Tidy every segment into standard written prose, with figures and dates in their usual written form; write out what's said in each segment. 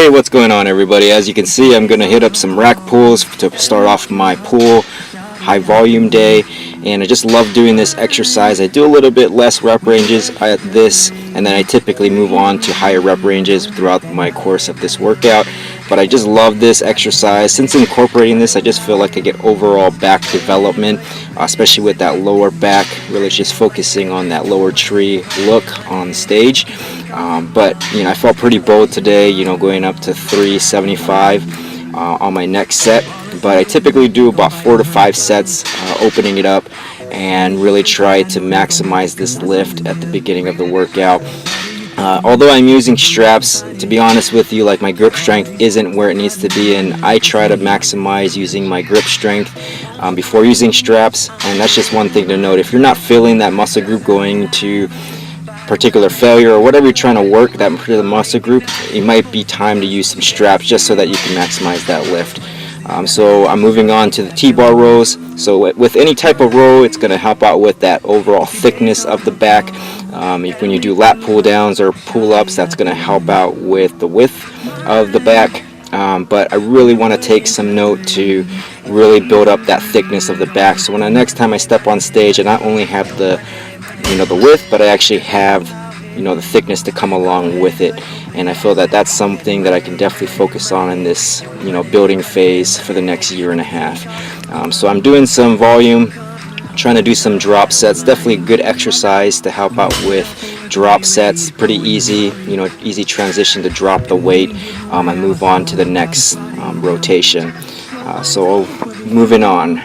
Hey, what's going on, everybody? As you can see, I'm going to hit up some rack pulls to start off my pull high volume day, and I just love doing this exercise. I do a little bit less rep ranges at this, and then I typically move on to higher rep ranges throughout my course of this workout. But I just love this exercise. Since incorporating this, I just feel like I get overall back development, especially with that lower back, really just focusing on that lower tree look on stage. But I felt pretty bold today, going up to 375 on my next set. But I typically do about 4 to 5 sets, opening it up, and really try to maximize this lift at the beginning of the workout. Although I'm using straps, to be honest with you, like, my grip strength isn't where it needs to be, and I try to maximize using my grip strength before using straps. And that's just one thing to note. If you're not feeling that muscle group going to particular failure, or whatever you're trying to work, that particular muscle group, it might be time to use some straps just so that you can maximize that lift. So I'm moving on to the T-bar rows. So with any type of row, it's going to help out with that overall thickness of the back. When you do lat pull downs or pull ups, that's going to help out with the width of the back. But I really want to take some note to really build up that thickness of the back. So when the next time I step on stage, I not only have the width, but I actually have the thickness to come along with it. And I feel that that's something that I can definitely focus on in this building phase for the next year and a half. So I'm doing some volume, trying to do some drop sets. Definitely a good exercise to help out with drop sets. Pretty easy, easy transition to drop the weight and move on to the next rotation. So moving on.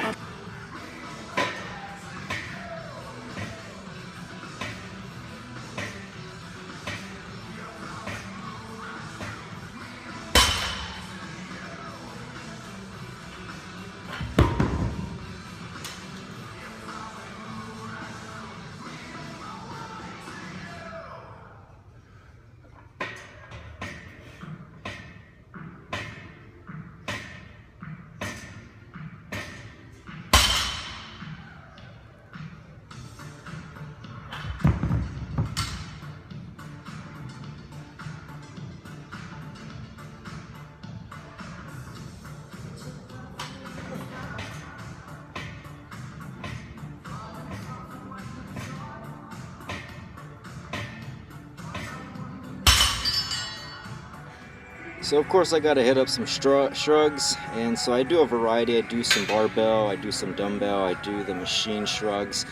So of course I got to hit up some shrugs, and so I do a variety. I do some barbell, I do some dumbbell, I do the machine shrugs,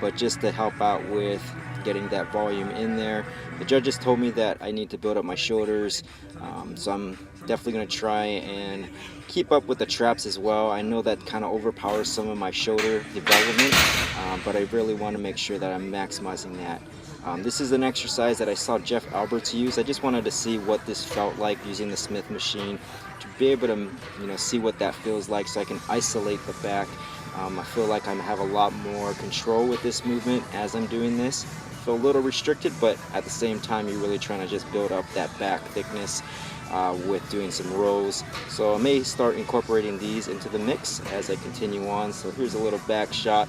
but just to help out with getting that volume in there. The judges told me that I need to build up my shoulders, so I'm definitely going to try and keep up with the traps as well. I know that kind of overpowers some of my shoulder development, but I really want to make sure that I'm maximizing that. This is an exercise that I saw Jeff Alberts use. I just wanted to see what this felt like using the Smith machine, to be able to see what that feels like, so I can isolate the back. I feel like I have a lot more control with this movement as I'm doing this. I feel a little restricted, but at the same time you're really trying to just build up that back thickness with doing some rows. So I may start incorporating these into the mix as I continue on. So here's a little back shot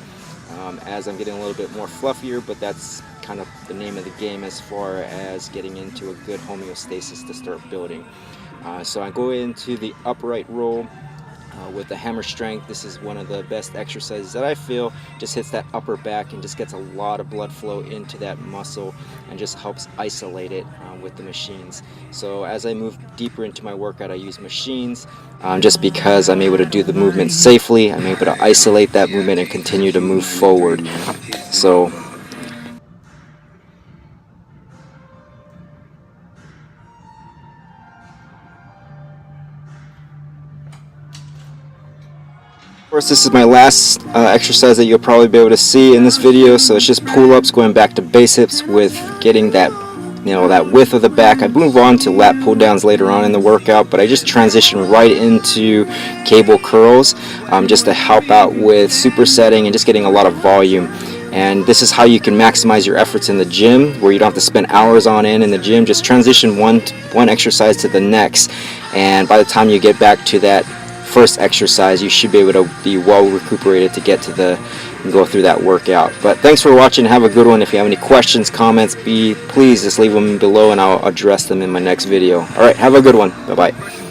as I'm getting a little bit more fluffier, but that's kind of the name of the game as far as getting into a good homeostasis to start building. So I go into the upright roll with the hammer strength. This is one of the best exercises that I feel just hits that upper back and just gets a lot of blood flow into that muscle and just helps isolate it with the machines. So as I move deeper into my workout, I use machines just because I'm able to do the movement safely. I'm able to isolate that movement and continue to move forward. So of course, this is my last exercise that you'll probably be able to see in this video. So it's just pull-ups, going back to basics with getting that, that width of the back. I move on to lat pull-downs later on in the workout, but I just transition right into cable curls just to help out with supersetting and just getting a lot of volume. And this is how you can maximize your efforts in the gym, where you don't have to spend hours on end in the gym. Just transition one exercise to the next, and by the time you get back to that first exercise, you should be able to be well recuperated to get to the and go through that workout. But thanks for watching. Have a good one. If you have any questions, comments, please just leave them below and I'll address them in my next video. All right, have a good one. Bye-bye.